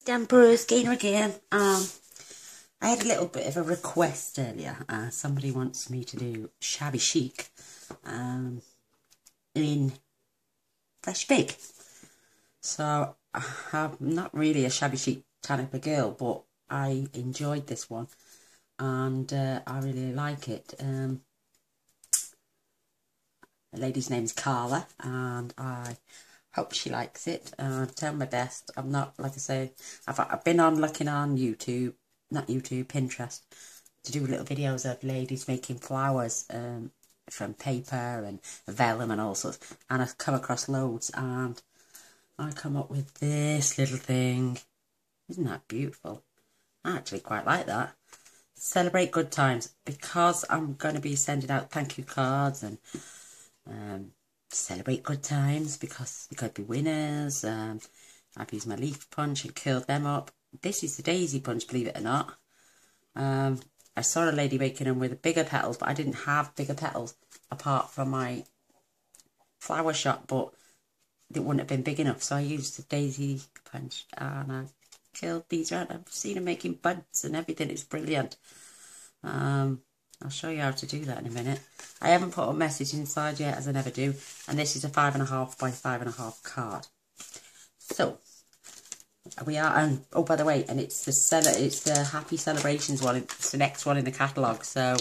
Damperous Gainer again. I had a little bit of a request earlier. Somebody wants me to do Shabby Chic in Fresh Big. So I'm not really a Shabby Chic type of girl, but I enjoyed this one and I really like it. The lady's name is Carla and I hope she likes it. Tell my best. I'm not, like I say, I've been on looking on YouTube, not YouTube, Pinterest, to do little videos of ladies making flowers from paper and vellum and all sorts. And I've come across loads and I come up with this little thing. Isn't that beautiful? I actually quite like that. Celebrate good times, because I'm going to be sending out thank you cards and celebrate good times, because you could be winners. I've used my leaf punch and curled them up. This is the daisy punch, believe it or not. I saw a lady making them with bigger petals, but I didn't have bigger petals apart from my flower shop, but it wouldn't have been big enough, so I used the daisy punch and I curled these around. I've seen them making buds and everything. It's brilliant. I'll show you how to do that in a minute. I haven't put a message inside yet, as I never do. And this is a 5.5 by 5.5 card. So we are, and oh, by the way, and it's the Happy Celebrations one. It's the next one in the catalogue. So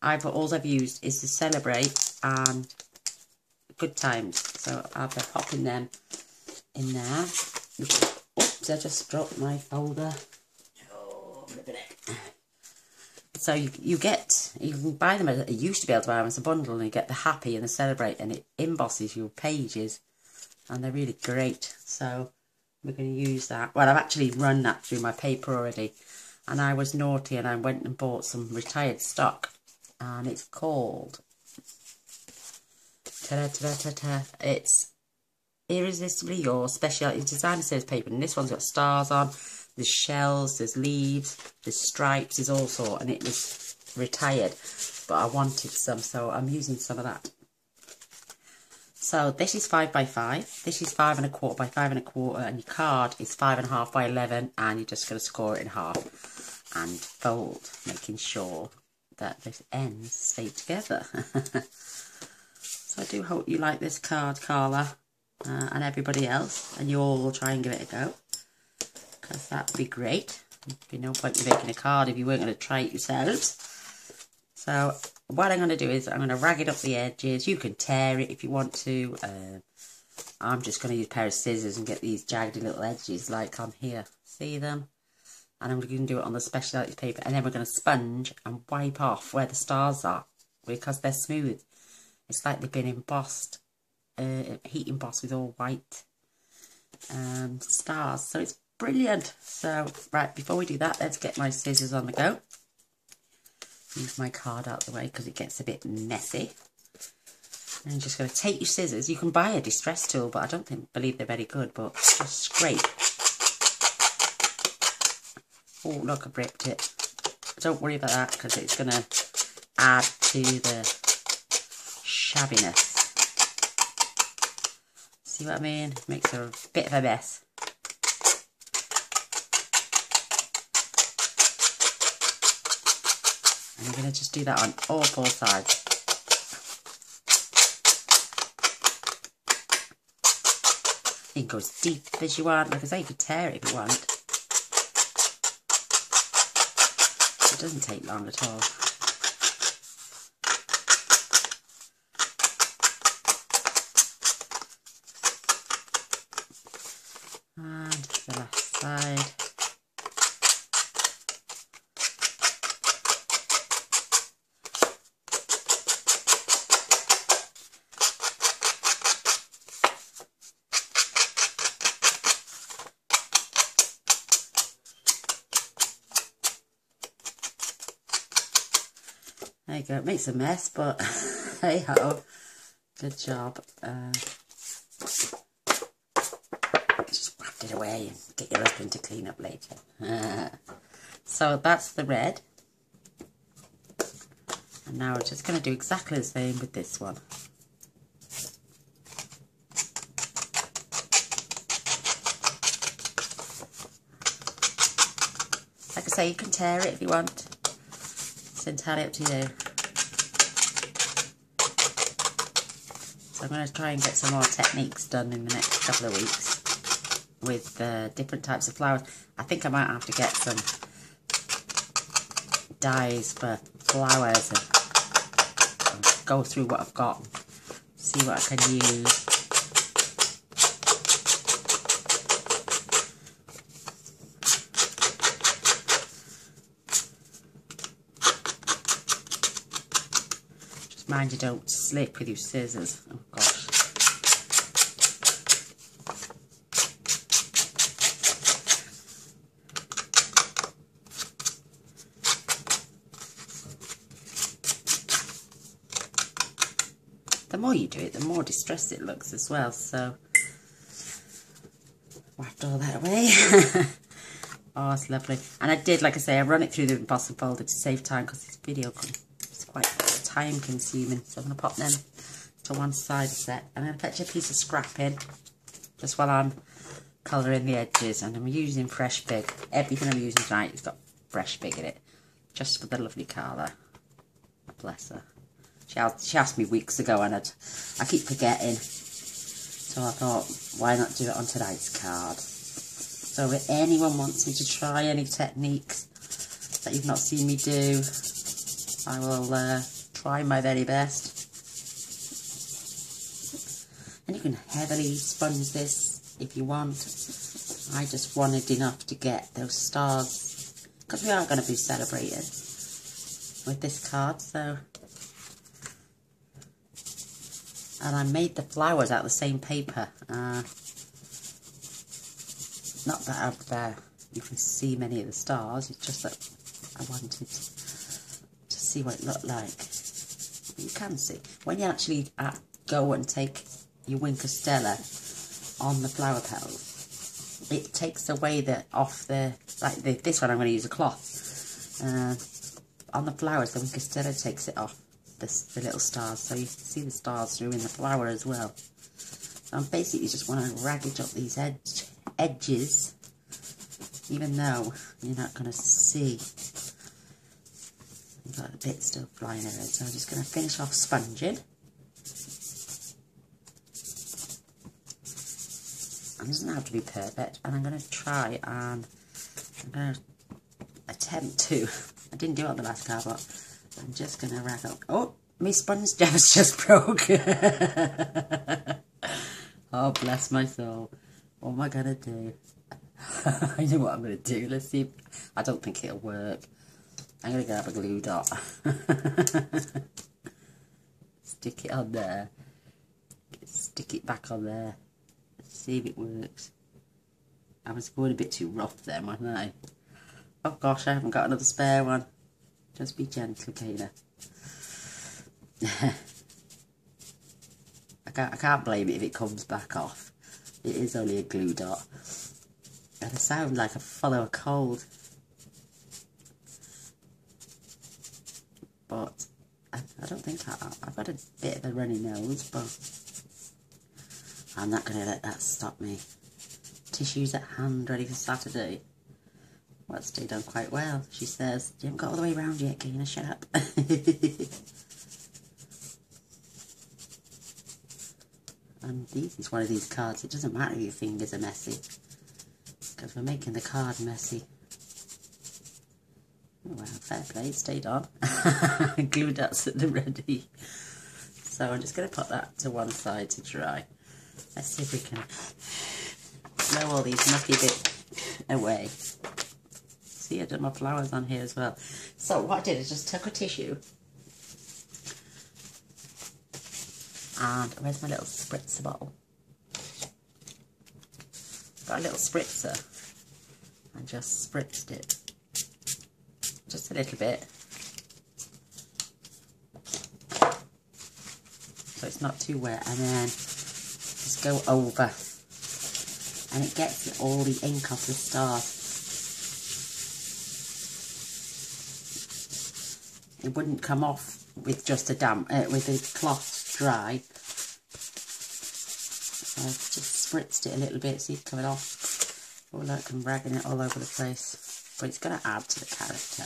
all I've used is to celebrate and good times. So I'll be popping them in there. Oops, I just dropped my folder. Oh, look at it. So you can buy them, you used to be able to buy them as a bundle, and you get the Happy and the Celebrate, and it embosses your pages, and they're really great. So we're going to use that. Well, I've actually run that through my paper already, and I was naughty and I went and bought some retired stock, and it's called, it's Irresistibly Yours Speciality Designer Series paper, and this one's got stars on. There's shells, there's leaves, there's stripes, there's all sorts, and it was retired, but I wanted some, so I'm using some of that. So this is 5 by 5, this is 5.25 by 5.25, and your card is 5.5 by 11, and you're just going to score it in half and fold, making sure that the ends stay together. So I do hope you like this card, Carla, and everybody else, and you all will try and give it a go, because that would be great. There'd be no point in making a card if you weren't going to try it yourselves. So what I'm going to do is I'm going to rag it up the edges. You can tear it if you want to. I'm just going to use a pair of scissors and get these jagged little edges like on here. See them? And I'm going to do it on the speciality paper. And then we're going to sponge and wipe off where the stars are, because they're smooth. It's like they've been embossed, heat embossed with all white stars. So it's brilliant. So, right, before we do that, let's get my scissors on the go. Move my card out of the way because it gets a bit messy. And you're just going to take your scissors. You can buy a distress tool, but I don't believe they're very good, but just scrape. Oh, look, I've ripped it. Don't worry about that, because it's going to add to the shabbiness. See what I mean? Makes a bit of a mess. And you're going to just do that on all 4 sides. You can go as deep as you want. Like I say, you could tear it if you want. It doesn't take long at all. And the last side. There you go, it makes a mess, but hey ho, good job. Just wrapped it away and get your husband to clean up later. So that's the red. And now we're just going to do exactly the same with this one. say, you can tear it if you want. It's entirely up to you. So I'm going to try and get some more techniques done in the next couple of weeks with different types of flowers. I think I might have to get some dyes for flowers and go through what I've got, see what I can use. Just mind you don't slip with your scissors. Oh gosh. The more you do it, the more distressed it looks as well, so wiped all that away. Oh, it's lovely. And I did, like I say, I run it through the embossing folder to save time because this video is quite time consuming. So I'm going to pop them to one side a sec. I'm going to fetch a piece of scrapping just while I'm colouring the edges, and I'm using Fresh Fig. Everything I'm using tonight has got Fresh Fig in it, just for the lovely colour. Bless her. She asked me weeks ago, and I keep forgetting. So I thought, why not do it on tonight's card? So if anyone wants me to try any techniques that you've not seen me do, I will try my very best. And you can heavily sponge this if you want. I just wanted enough to get those stars, because we are going to be celebrating with this card, so. And I made the flowers out of the same paper. Not that you can see many of the stars, it's just that I wanted to see what it looked like. But you can see. When you actually go and take your Winker Stella on the flower petals, it takes away this one I'm going to use a cloth. On the flowers, the Winker Stella takes it off. The little stars, so you can see the stars through in the flower as well. So I'm basically just want to raggage up these edges, even though you're not going to see. You've got a bit still flying around, so I'm just going to finish off sponging. And it doesn't have to be perfect, and I'm going to try and I'm going to attempt to. I didn't do it on the last card, but I'm just going to rag up. Oh, my sponge just broke. Oh, bless my soul. What am I going to do? I know what I'm going to do. Let's see. I don't think it'll work. I'm going to grab a glue dot. Stick it on there. Stick it back on there. Let's see if it works. I was going a bit too rough then, wasn't I? Oh gosh, I haven't got another spare one. Just be gentle, Kayla. I can't blame it if it comes back off. It is only a glue dot. And I sound like I follow a cold. But I don't think I've got a bit of a runny nose, but I'm not going to let that stop me. Tissues at hand, ready for Saturday. Well, it's still done quite well, she says. You haven't got all the way around yet, Gina, shut up. And this is one of these cards. It doesn't matter if your fingers are messy, because we're making the card messy. Oh, well, fair play, it stayed on. Glue dots at the ready. So I'm just going to put that to one side to dry. Let's see if we can blow all these mucky bits away. See, I did my flowers on here as well. So what I did is just took a tissue, and where's my little spritzer bottle? Got a little spritzer, and just spritzed it, just a little bit, so it's not too wet, and then just go over, and it gets all the ink off the stars. It wouldn't come off with just a with the cloth dry. So I've just spritzed it a little bit, see it coming off. Oh look, I'm ragging it all over the place. but it's going to add to the character.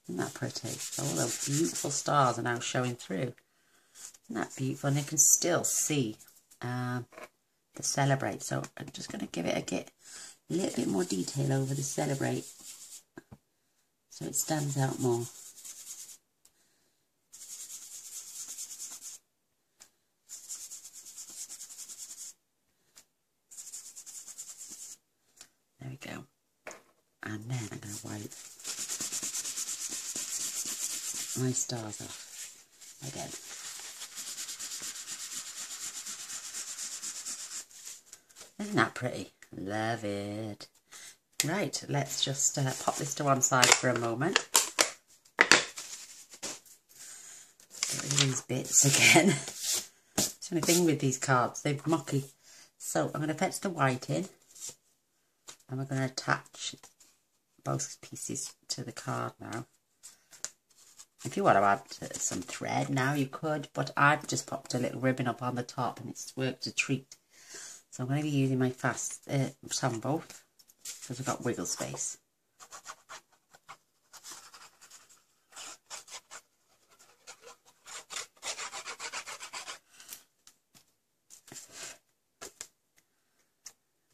Isn't that pretty? All those beautiful stars are now showing through. Isn't that beautiful? And you can still see the celebrate. So I'm just going to give it a little bit more detail over the celebrate, so it stands out more. There we go. And then I'm going to wipe my stars off again. Isn't that pretty? Love it. Right, let's just pop this to one side for a moment. Get rid of these bits again. It's the only thing with these cards, they're mucky. So I'm going to fetch the white in, and we're going to attach both pieces to the card now. If you want to add some thread now, you could, but I've just popped a little ribbon up on the top and it's worked a treat. So I'm going to be using my some both, because I've got wiggle space.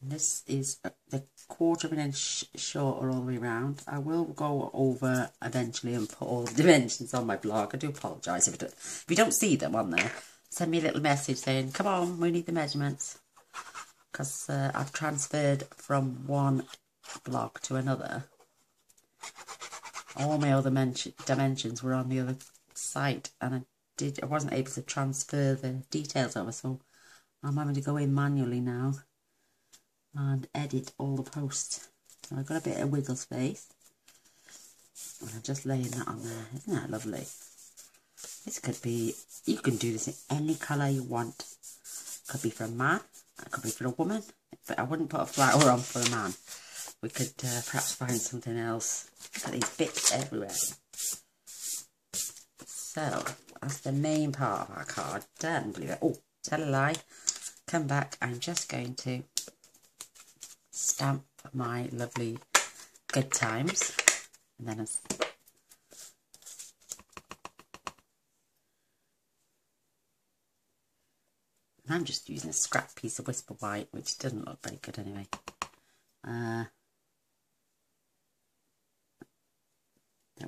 And this is the 1/4 of an inch shorter all the way around. I will go over eventually and put all the dimensions on my blog. I do apologise if you don't see them on there. Send me a little message saying, come on, we need the measurements. Because I've transferred from one blog to another. All my other dimensions were on the other site, and I wasn't able to transfer the details over, so I'm having to go in manually now and edit all the posts. So I've got a bit of wiggle space, and I'm just laying that on there. Isn't that lovely? This could be, you can do this in any colour you want. Could be for a man, it could be for a woman, but I wouldn't put a flower on for a man. We could perhaps find something else. Look at these bits everywhere. So that's the main part of our card done. Believe it. Oh, tell a lie. Come back. I'm just going to stamp my lovely good times, and then I'm just using a scrap piece of Whisper White, which doesn't look very good anyway. That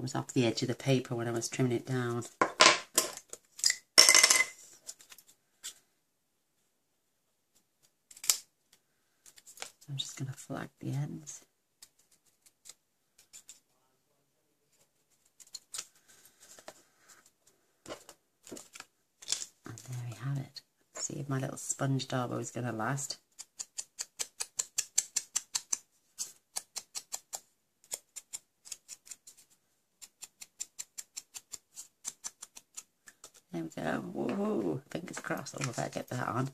was off the edge of the paper when I was trimming it down. I'm just going to flag the ends. And there we have it. See if my little sponge dauber is going to last. There we go. Whoa, fingers crossed. Oh, I better get that on.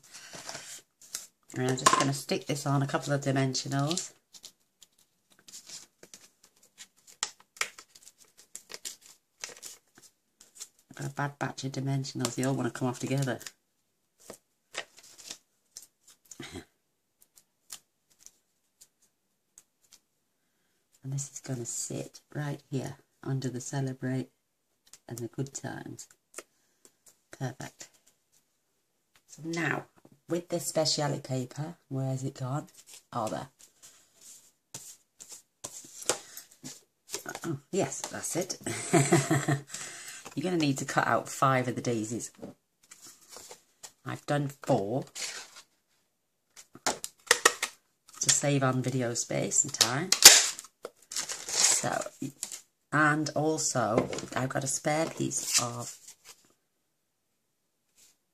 And I'm just going to stick this on a couple of dimensionals. I've got a bad batch of dimensionals. They all want to come off together. And this is going to sit right here under the celebrate and the good times. Perfect. So now, with this speciality paper, where's it gone? Oh, there. Oh, yes, that's it. You're going to need to cut out 5 of the daisies. I've done 4 to save on video space and time. So, and also I've got a spare piece of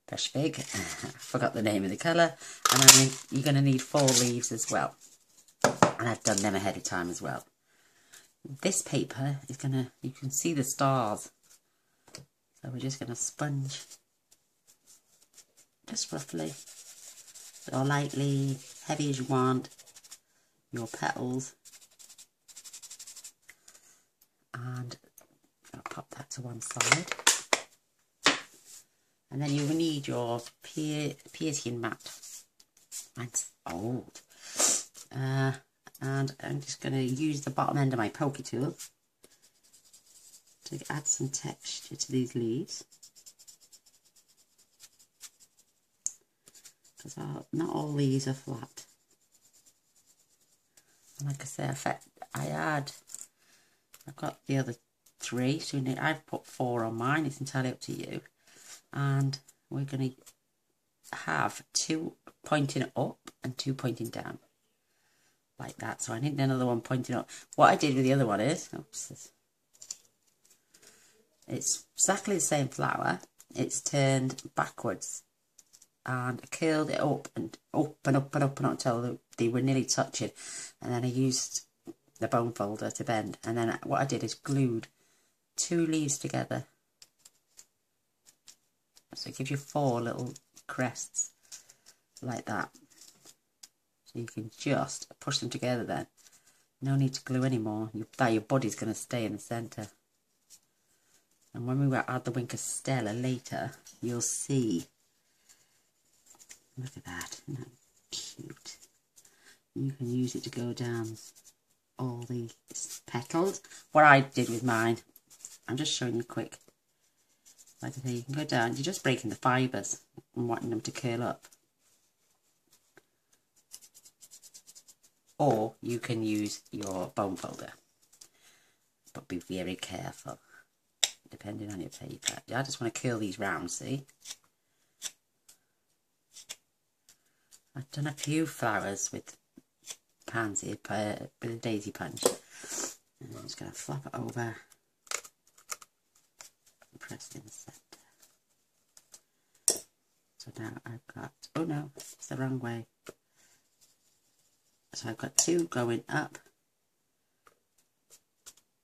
Fresh Fig. I forgot the name of the colour. And you're going to need 4 leaves as well. And I've done them ahead of time as well. This paper is going to, you can see the stars. So we're just going to sponge just roughly, or lightly, heavy as you want, your petals. And I'll pop that to one side. And then you will need your piercing mat. Mine's old. And I'm just going to use the bottom end of my pokey tool to add some texture to these leaves. Because not all leaves are flat. And like I say, I've got the other 3, so I've put 4 on mine. It's entirely up to you. And we're going to have 2 pointing up and 2 pointing down. Like that. So I need another one pointing up. What I did with the other one is, it's exactly the same flower. It's turned backwards. And I curled it up and up and up and up and up until they were nearly touching. And then I used the bone folder to bend. And then what I did is glued 2 leaves together. So it gives you 4 little crests like that. So you can just push them together then. No need to glue anymore. Your body's going to stay in the centre. And when we add the Winker Stella later, you'll see. Look at that. Isn't that cute? You can use it to go down all the petals. What I did with mine, I'm just showing you quick. Like I say, you can go down. You're just breaking the fibres and wanting them to curl up. Or you can use your bone folder. But be very careful, depending on your paper. I just want to curl these round, see? I've done a few flowers with pansy, with a daisy punch. And I'm just going to flop it over and press it in the centre. So now I've got, oh no, it's the wrong way. So I've got 2 going up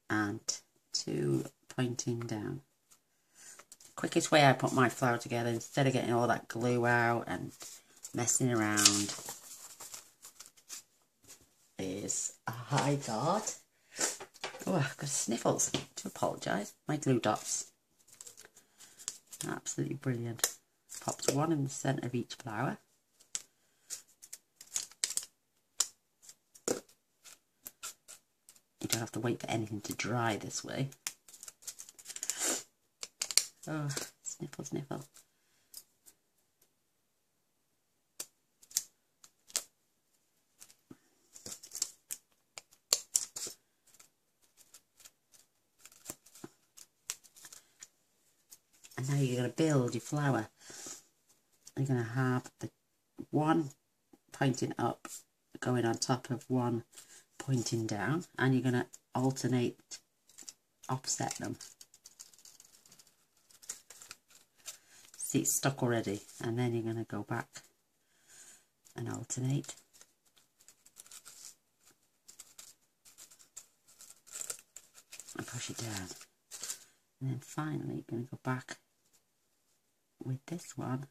and 2 pointing down. The quickest way I put my flower together, instead of getting all that glue out and messing around, is I got, oh, I've got sniffles, to apologise, my glue dots. Absolutely brilliant. Popped 1 in the centre of each flower. You don't have to wait for anything to dry this way. Oh, sniffle, sniffle. And now you're going to build your flower. You're going to have the 1 pointing up going on top of 1 pointing down, and you're going to alternate, offset them. See, it's stuck already, and then you're going to go back and alternate. And push it down. And then finally you're going to go back with this one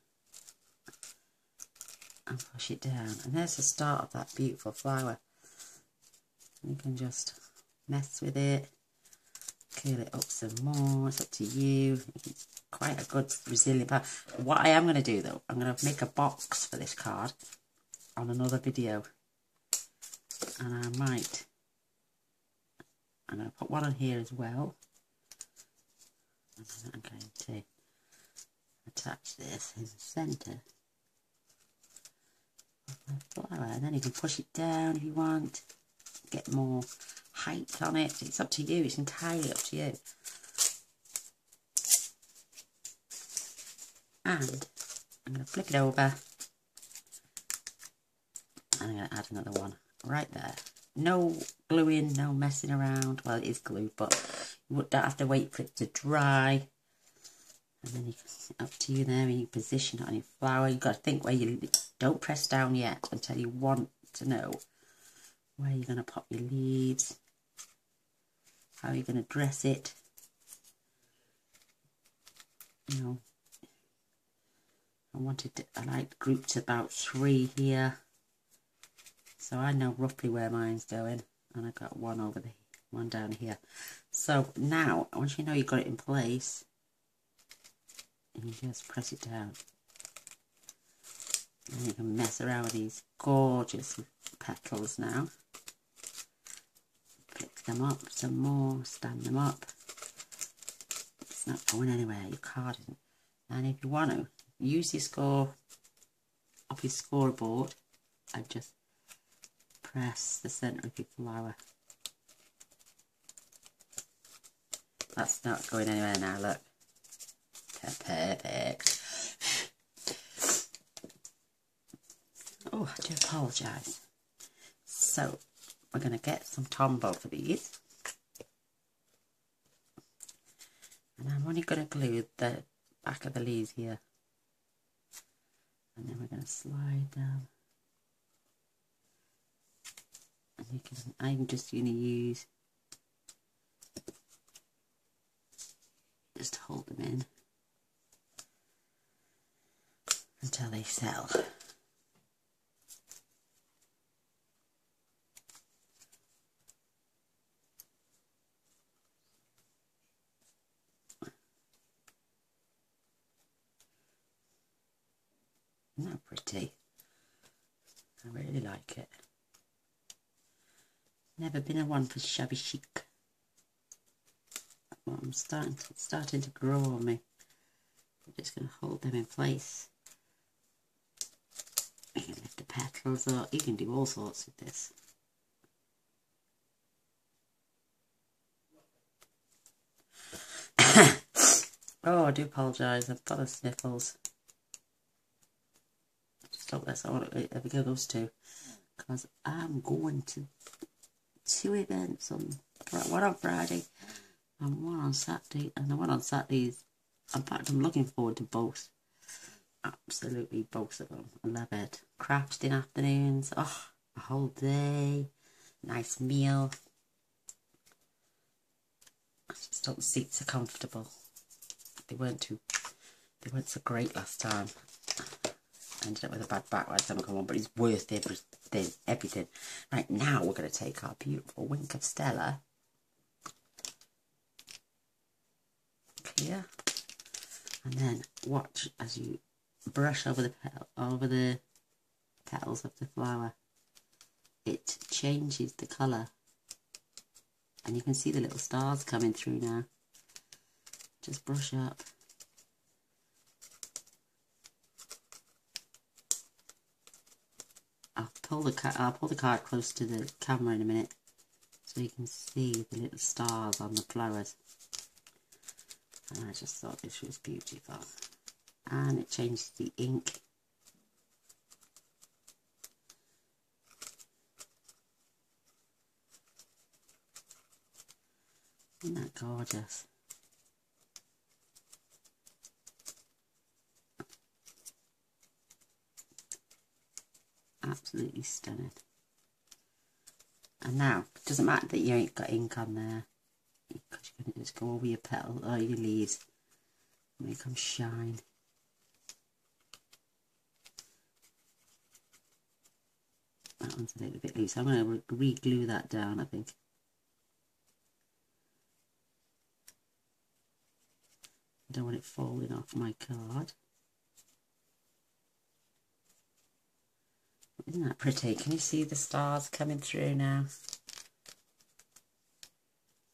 and push it down. And there's the start of that beautiful flower. You can just mess with it, curl it up some more, it's up to you. It's quite a good resilient part. What I am going to do though, I'm going to make a box for this card on another video. And I'm going to put one on here as well. And then I'm going to attach this in the centre of my flower. And then you can push it down if you want. Get more height on it. It's up to you. It's entirely up to you. And I'm going to flip it over. And I'm going to add another one right there. No gluing, no messing around. Well, it is glued, but you don't have to wait for it to dry. And then you can, up to you there, when you position it on your flower. You've got to think where you don't press down yet until you want to know where you're going to pop your leaves, how you're going to dress it. You know, I like grouped about 3 here, so I know roughly where mine's going, and I got one down here. So now, once you know you've got it in place, you just press it down. And you can mess around with these gorgeous petals now. Flick them up some more, stand them up. It's not going anywhere, your card isn't. And if you want to, use your score off your scoreboard and just press the centre of your flower. That's not going anywhere now, look. Perfect. Oh, I do apologise. So, we're going to get some Tombow for these. And I'm only going to glue the back of the leaves here. And then we're going to slide down. And you can, I'm just going to use, just hold them in until they settle. Isn't that pretty? I really like it. Never been a one for shabby chic. Well, I'm starting to grow on me. I'm just going to hold them in place. You can lift the petals up. You can do all sorts with this. Oh, I do apologise. I've got the sniffles. Just hope that's all it ever goes to, because I'm going to 2 events on one on Friday and one on Saturday, and the one on Saturday is, in fact, I'm looking forward to both. Absolutely both of them. I love it. Crafting afternoons. Oh, a whole day. Nice meal. I just hope the seats are comfortable. They weren't so great last time. I ended up with a bad back by the time I come on, but it's worth everything. Right, now we're going to take our beautiful Wink of Stella. Clear. And then watch as you brush over the petals of the flower. It changes the colour. And you can see the little stars coming through now. Just brush up. I'll pull the card close to the camera in a minute so you can see the little stars on the flowers. And I just thought this was beautiful. And it changes the ink. Isn't that gorgeous? Absolutely stunning. And now, it doesn't matter that you ain't got ink on there, because you can just go over your petal or your leaves, make them shine. That one's a little bit loose. I'm going to re-glue that down, I think. I don't want it falling off my card. Isn't that pretty? Can you see the stars coming through now?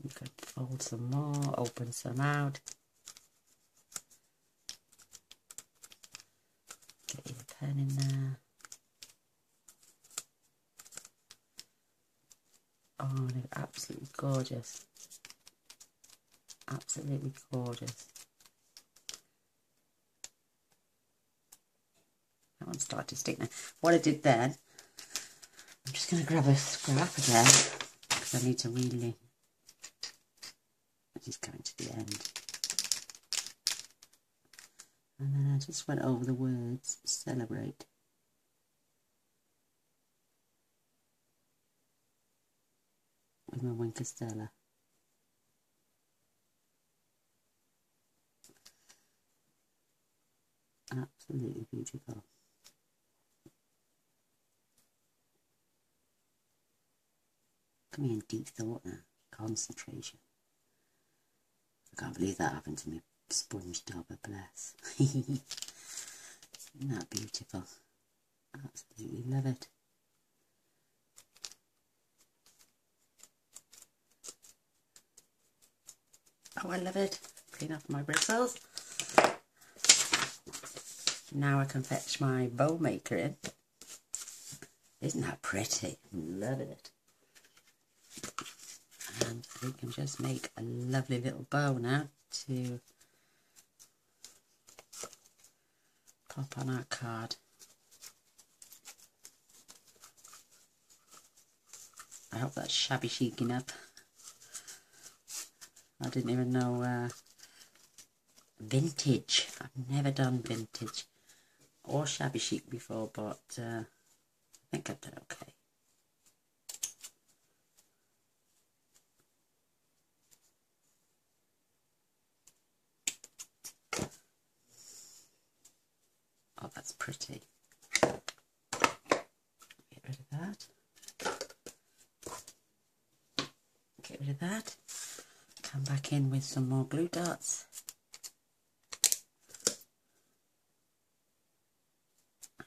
You could fold some more, open some out. Get your pen in there. Oh, they're absolutely gorgeous. Absolutely gorgeous. That one started to stick now. What I did then, I'm just going to grab a scrap again, because I need to really, this is coming to the end. And then I just went over the words, celebrate. With my Wink of Stella. Absolutely beautiful. Come in deep thought now. Concentration. I can't believe that happened to me. Sponge dauber, bless. Isn't that beautiful? Absolutely love it. Oh, I love it. Clean off my bristles. Now I can fetch my bow maker in. Isn't that pretty? Love it. And we can just make a lovely little bow now to pop on our card. I hope that's shabby chic enough. I didn't even know vintage. I've never done vintage or shabby chic before, but I think I've done okay. Oh, that's pretty. Get rid of that. Get rid of that. Come back in with some more glue dots.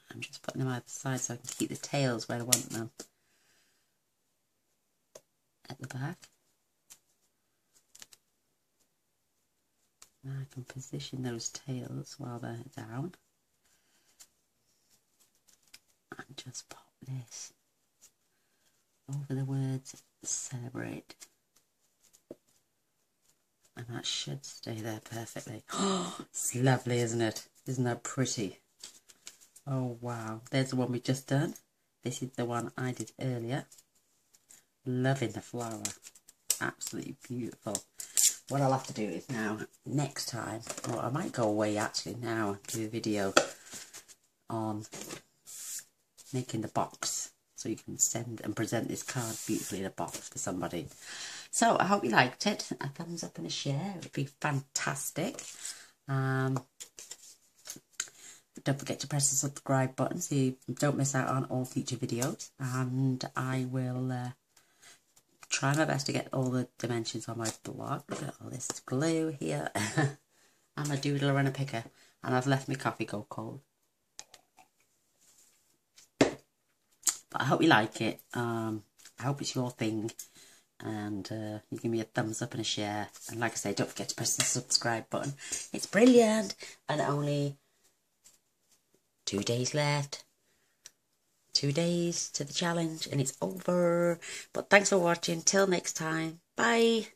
I'm just putting them out the side so I can keep the tails where I want them. At the back. Now I can position those tails while they're down. And just pop this over the words celebrate. And that should stay there perfectly. Oh, it's lovely, isn't it? Isn't that pretty? Oh, wow. There's the one we just done. This is the one I did earlier. Loving the flower. Absolutely beautiful. What I'll have to do is now, next time, or I might go away actually now and do a video on making the box. So you can send and present this card beautifully in a box for somebody. So I hope you liked it. A thumbs up and a share. It would be fantastic. Don't forget to press the subscribe button so you don't miss out on all future videos. And I will try my best to get all the dimensions on my blog. Look at all this glue here. I'm a doodler and a picker. And I've left my coffee go cold. But I hope you like it. I hope it's your thing. And you give me a thumbs up and a share. And like I say, don't forget to press the subscribe button. It's brilliant. And only 2 days left. 2 days to the challenge and it's over. But thanks for watching. Till next time. Bye.